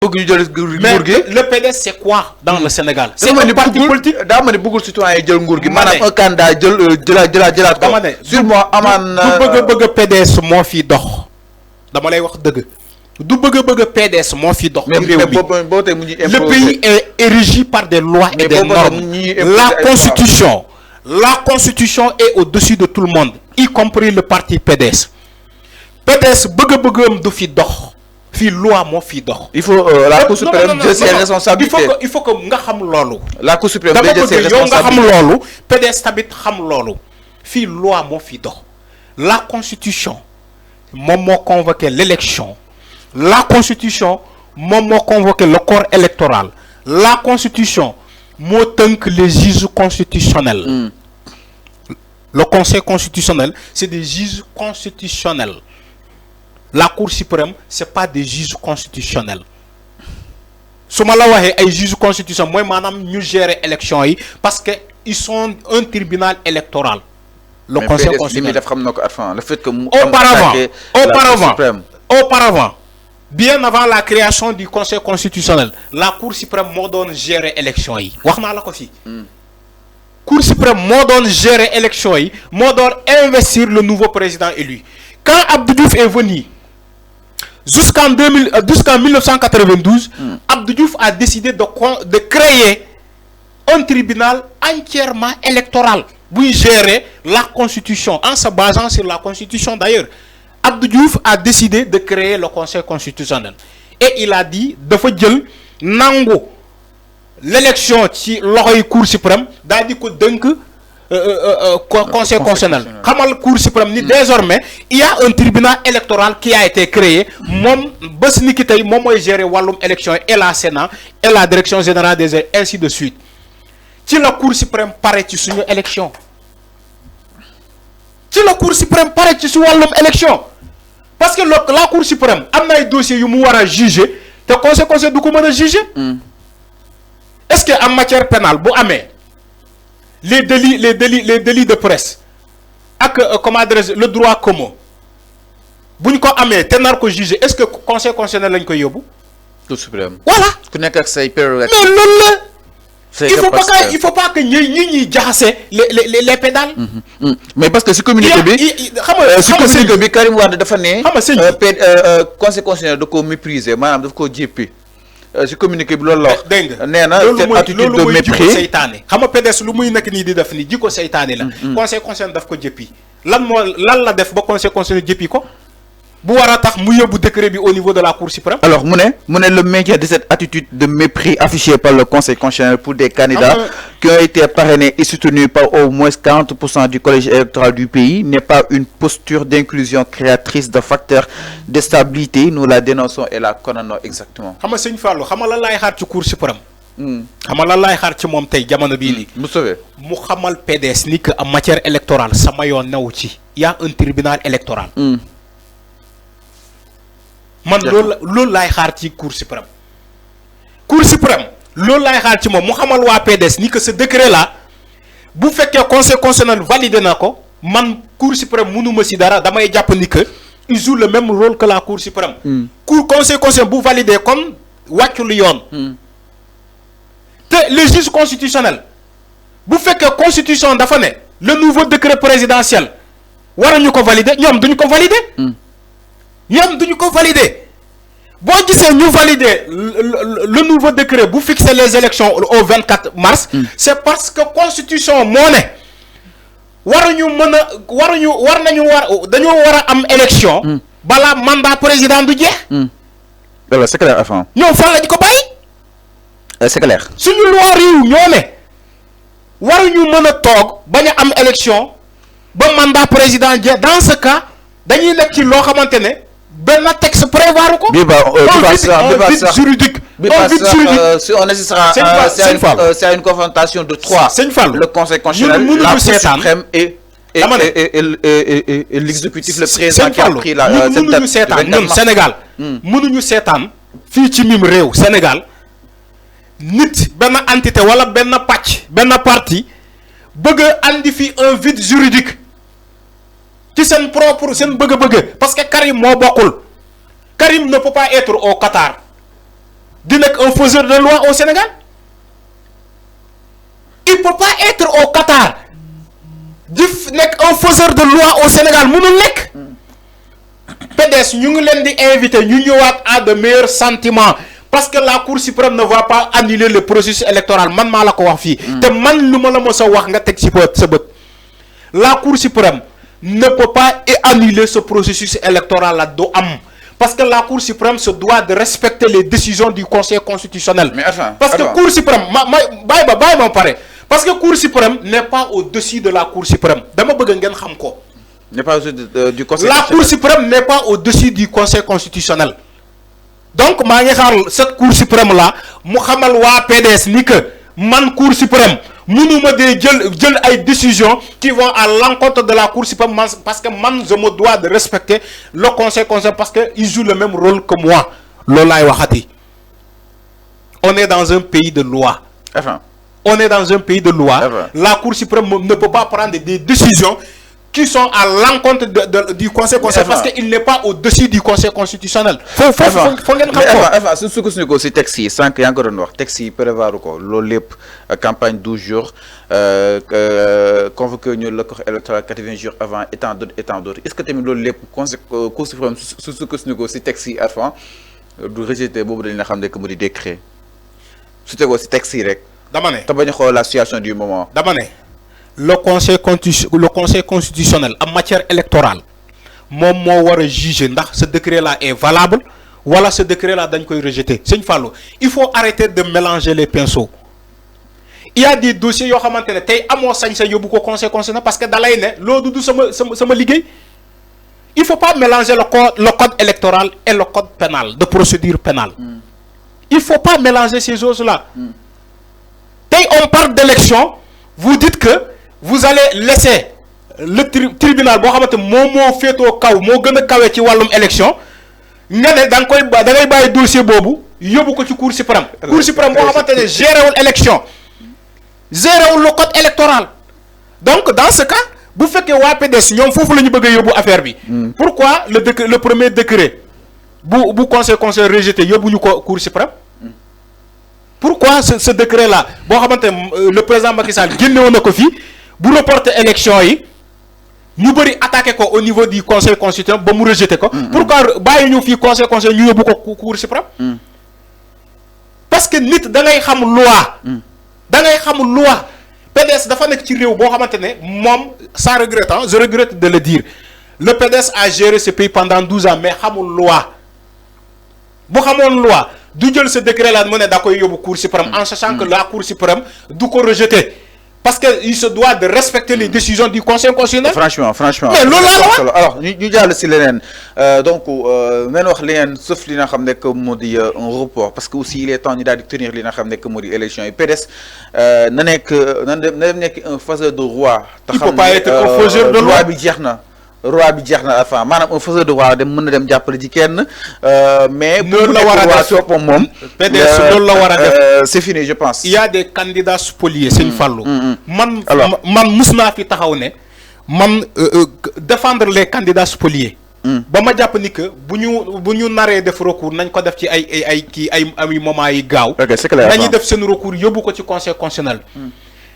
bëgg ñu jël nguur gi. Le PDS c'est quoi dans le Sénégal? C'est un parti politique. daa ma ne bëggul citoyen yi jël nguur gi. maanaam un candidat jëlaat ko. dama ne sûrement amaan du bëgg PDS moo fi dox. dama lay wax dëgg. du bëgg PDS moo fi dox. mais boo tey mu ñuy le pays est érigé par des lois et des normes. La constitution est au-dessus de tout le monde, y compris le parti PDS. PDS bëgg-bëggam du fi dox. Fi loi moo fi dox. Il faut la Cour suprême jël ses responsabilités. Il faut que nga xam loolu. La Cour suprême jël ses responsabilités. nga xam loolu. PDS tamit xam loolu. Fi loi moo fi dox. La constitution moom moo convoqué l'élection. La constitution moom moo convoqué le corps électoral. La constitution moo tënk les juges constitutionnels. Le Conseil constitutionnel, c'est des juges constitutionnels. La Cour suprême, c'est pas des juges constitutionnels. Si je dis que les juges constitutionnels, moi, madame, nous gérons l'élection parce qu'ils sont un tribunal électoral. Le Conseil constitutionnel. Le fait que auparavant, bien avant la création du Conseil constitutionnel, la Cour suprême m'a donné gérer l'élection. Cour suprême m'a donné gérer l'élection, m'a donné investir le nouveau président élu. Quand Abdou Diouf est venu, jusqu'en 1992, Abdou Diouf a décidé de créer un tribunal entièrement électoral pour gérer la constitution, en se basant sur la constitution d'ailleurs. Abdou Diouf a décidé de créer le Conseil constitutionnel. Et il a dit, de faire nango l'élection ci loxoy Cour suprême daal di ko dënk Conseil constitutionnel. Xamal Cour suprême ni désormais il y a un tribunal électoral qui a été créé moom bés ni ki tey moom mooy gérer wàllum élection et la Sénat et la direction générale des élections ainsi de suite ci la Cour suprême pare ci suñu élection ci la Cour suprême pare ci su wàllum élection parce que la Cour suprême am na ay dossiers yu mu war a juger te Conseil constitutionnel du ko mën a juger. Est-ce que en matière pénale bu amee les délits de presse ak comment dire le droit commun bu ñu ko amee te nar ko juger est-ce que Conseil constitutionnel lañ koy yóbbu. Cour suprême. Voilà. ku nekk ak say prérogatives. Mais loolu la. Il faut pas que ñi jaxase les pédales. Mais parce que si communiqué bi si communiqué bi Karim Wade dafa ne Conseil constitutionnel da ko mépriser maanaam daf ko jéppi si communiqué bi loolu la wax. dégg nga nee na cette attitude de mépris seytaane xam nga PDS lu muy nekk nii di def nii jikko seytaane la. Conseil constitutionnel daf ko jéppi lan la def ba Conseil constitutionnel jéppi ko bu war a tax mu yóbbu décret bi au niveau de la Cour suprême. Alors mu ne le maintien de cette attitude de mépris affichée par le Conseil constitutionnel pour des candidats qui ont été parrainés et soutenus par au moins 40% du collège électoral du pays n'est pas une posture d'inclusion créatrice de facteurs de stabilité. Nous la dénonçons et la condamnons exactement. xam nga sëñ Fallou xam nga lan laay xaar ci Cour suprême. xam nga lan laay xaar ci moom tey jamono bii nii. mu xamal PDS ni que en matière électorale sama yoon newu ci. y a un tribunal électoral. man loolu laay xaar ci Cour suprême loolu laay xaar ci moom mu xamal waa PDS ni que ce décret là bu fekkee Conseil constitutionnel validé na ko man Cour suprême mënuma si dara damay jàpp ni que il joue le même rôle que la Cour suprême. Conseil constitutionnel bu validé comme wàccul yoon. te le juge constitutionnel bu fekkee constitution dafa ne le nouveau décret présidentiel waruñu ko valider ñoom duñu ko valider. Nous ko valider boo gisee ñu valider le nouveau décret bu fixer les élections au 24 mars. C'est parce que constitution moo ne dañoo war a am élection. balaa mandat président du jeex. alors c'est clair enfin. ñoom fan lañ ko bàyyi. C'est clair. suñu loi réew ñoo ne waruñu mën a toog bañ a am élection ba mandat président jeex dans ce cas dañuy nekk ci loo xamante ne. Ben texte prévoir ko. Un vide juridique. Si on assistera c'est une confrontation de trois. Le Conseil constitutionnel, la Cour suprême et l'exécutif, le président qui a pris cette date. Sénégal. mënuñu seetaan fii ci mim réew Sénégal nit benn entité wala benn pàcc benn parti bëgg a andi fi un vide juridique. ci seen propre seen bëgg-bëgg parce que Karim moo bokkul Karim ne peut pas être au Qatar di nekk un faiseur de loi au Sénégal. Il peut pas être au Qatar di nekk un faiseur de loi au Sénégal mënul nekk. PDS ñu ngi leen di inviter ñu ñëwaat à de meilleurs sentiments parce que la Cour suprême ne va pas annuler le processus électoral man maa la ko wax fii. te man lu ma la mos a wax nga teg ci sa bët. La Cour suprême ne peut pas annuler ce processus électoral là do am parce que la Cour suprême se doit de respecter les décisions du Conseil constitutionnel. Mais attends, parce que Cour suprême bàyyi ma pare parce que Cour suprême n'est pas au-dessus de la Cour suprême dama bëgg ngeen xam ko. N'est pas au-dessus du Conseil La Cour suprême n'est pas au-dessus du Conseil constitutionnel. Donc maa ngi xaar cette Cour suprême là mu xamal waa PDS ni que man Cour suprême mënuma dee jël ay décisions qui vont à l'encontre de la Cour suprême parce que man je me dois de respecter le Conseil constitutionnel parce que il joue le même rôle que moi. loolu laay waxati. On est dans un pays de loi. Enfin. On est dans un pays de loi. La Cour suprême ne peut pas prendre des décisions qui sont à l'encontre du Conseil constitutionnel parce qu'il n'est pas au-dessus du Conseil constitutionnel. Faut ngeen xam ko. Enfin su sukkandiku si texte yi sànq yaa ngi ko doon wax texte yi prévoir ko loolu lépp campagne 12 jours convoqué ñu le corps électoral 80 jours avant et tant d'autres est-ce que tamit loolu lépp Cour suprême su sukkandiku si texte yi avant du rejeté boobu dañ la xam ne que mu di décret su tegoo si texte yi rek. dama ne te bañ a xool la situation du moment. dama ne. Le Conseil constitutionnel en matière électorale moom moo war a juger ndax ce décret là est valable wala ce décret là dañ koy rejeter Sëñ Fallou il faut arrêter de mélanger les pinceaux. Il y a des dossiers yoo xamante ne tey amoo sañ-sañ yóbbu ko Conseil constitutionnel parce que dalay ne loolu du sama liggéey. Il faut pas mélanger le code électoral et le code pénal de procédure pénale. Il faut pas mélanger ces choses-là. Tey on parle d'élection vous dites que vous allez laisser le tribunal boo xamante moom moo féetoo kaw moo gën a kawe ci wàllum élection nga ne da ngay bàyyi dossier boobu yóbbu ko ci Cour suprême. Cour suprême boo xamante ne gérewul élection gérewul le code électoral donc dans ce cas bu fekkee waa PDS ñoom foofu la ñu bëgg a yóbbu affaire bi. Pourquoi le premier décret bu conseil rejeté yóbbu ñu ko Cour suprême. Pourquoi ce décret là boo xamante le président Macky Sall génnewoon na ko fii bu reporter élection yi ñu bëri attaqué ko au niveau du Conseil constitutionnel ba mu rejeté ko. Pourquoi bàyyi ñu fii Conseil ñu yóbbu ko Cour suprême. Parce que nit da ngay xam loi. da ngay xam loi. PDS dafa nekk ci réew boo xamante ne moom sans regret je regrette de le dire le PDS a géré ce pays pendant 12 ans mais xamul loi bu xamoon loi. du jël ce décret là mu ne da koy yóbbu Cour suprême en sachant que la Cour suprême du ko rejeter parce que il se doit de respecter les décisions du Conseil constitutionnel. Franchement mais loolu la alors ñu jàll si leneen donc men wax leneen sauf li nga xam ne que moo di un report parce que aussi il est temps ñu daal di tenir li nga xam ne que moo di élection yi PDS na dem nekk un faiseur de roi. il peut pas être un faiseur de loi bi jeex na. roi bi jeex na enfin maanaam un faiseur de roi dem mën na dem jàppale ji kenn mais. loolu la war a def soppam moom. PDS loolu la war a def c'est fini je pense. il y a des candidats spoliés Sëñ Fallou. man mus naa fi taxaw ne man défendre les candidats spoliés. ba ma jàpp ni que bu ñu naree def recours nañ ko def ci ay moment yi gaaw. ok c'est clair nañuy def seen recours yóbbu ko ci Conseil constitutionnel.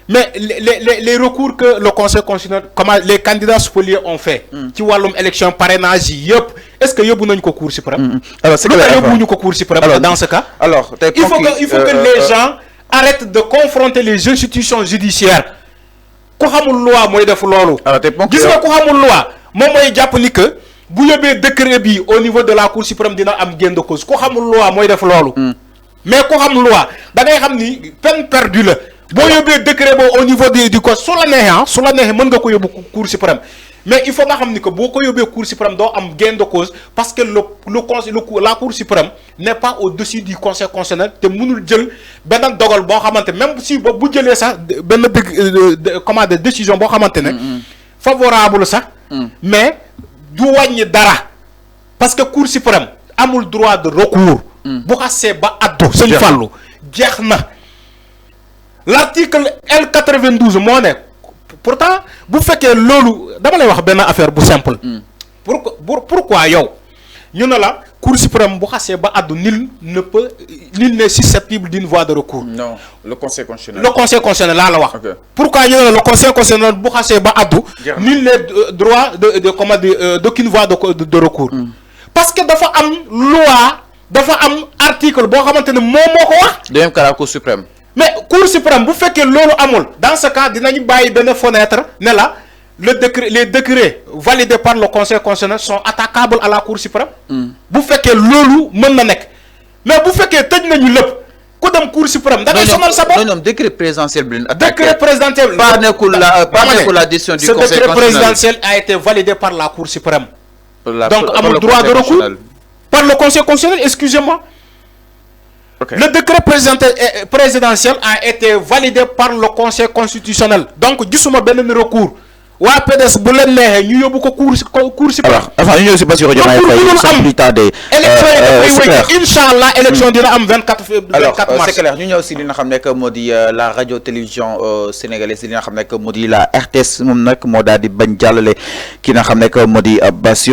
Mais les recours que le Conseil constitutionnel, comment les candidats spoliés ont fait, ci wàllum élection parrainage yëpp, est-ce que yóbbu nañ ko Cour suprême? Alors c'est clair. Yóbbuñu ko Cour suprême dans ce cas. Alors il faut que les gens arrêtent de confronter les institutions judiciaires. Ku xamul loi mooy def loolu. Gis nga ku xamul loi moom mooy jàpp ni que bu yóbbee décret bi au niveau de la Cour suprême dina am gain de cause ku xamul loi mooy def loolu. Mais ku xam loi da ngay xam ni peine perdue la. boo yóbbee décret boobu au niveau du code su la neexee mën nga ko yóbbu Cour suprême mais il faut nga xam ni que boo ko yóbbee Cour suprême doo am gain de cause parce que la Cour suprême n'est pas au-dessus du Conseil constitutionnel te mënul jël benn dogal boo xamante même si boobu bu jëlee sax benn décision boo xamante ne favorable sax mais du wàññi dara parce que Cour suprême amul droit de recours bu xasee ba addu Sëñ Fallou jeex na. L'article L92 moo ne pourtant bu fekkee loolu dama lay wax benn affaire bu simple. Pourquoi yow ñu ne la Cour suprême bu xasee ba addu nul n'est susceptible d'une voie de recours. Non, le Conseil constitutionnel. Le Conseil constitutionnel là la wax. Okay. Pourquoi ñu ne la le Conseil constitutionnel bu xasee ba addu nul n'est droit d'aucune voie de recours. Parce que dafa am loi dafa am article boo xamante ne moom moo ko wax. Deuxième cas la Cour suprême. Mais Cour suprême bu fekkee loolu amul dans ce cas dinañu bàyyi benn fenêtre ne la les décrets validés par le Conseil constitutionnel sont attaquables à la Cour suprême. bu fekkee loolu mën na nekk mais bu fekkee tëj nañu lépp ku dem Cour suprême. da ngay sonal sa bopp non décret présidentiel bi décret présidentiel. par nekkul la décision du Conseil constitutionnel. Ce décret présidentiel a été validé par la Cour suprême. Donc amul droit de recours par le Conseil constitutionnel, excusez-moi. Okay. Le décret présidentiel a été validé par le Conseil constitutionnel. Donc, gisuma benn recours. Wa PDS bu len neexee ñu yóbbu ko cour suprême. Alors, enfin ñu ñëw si Bassirou Diomaye Faye sans plus tarder. Inch'Allah élection dina am 24 alors mars. c'est clair ñu ñëw si li nga xam ne que moo di la radio télévision sénégalaise li nga xam ne que moo di la RTS moom nag moo daal di bañ jàllale ki nga xam ne que moo di Bassirou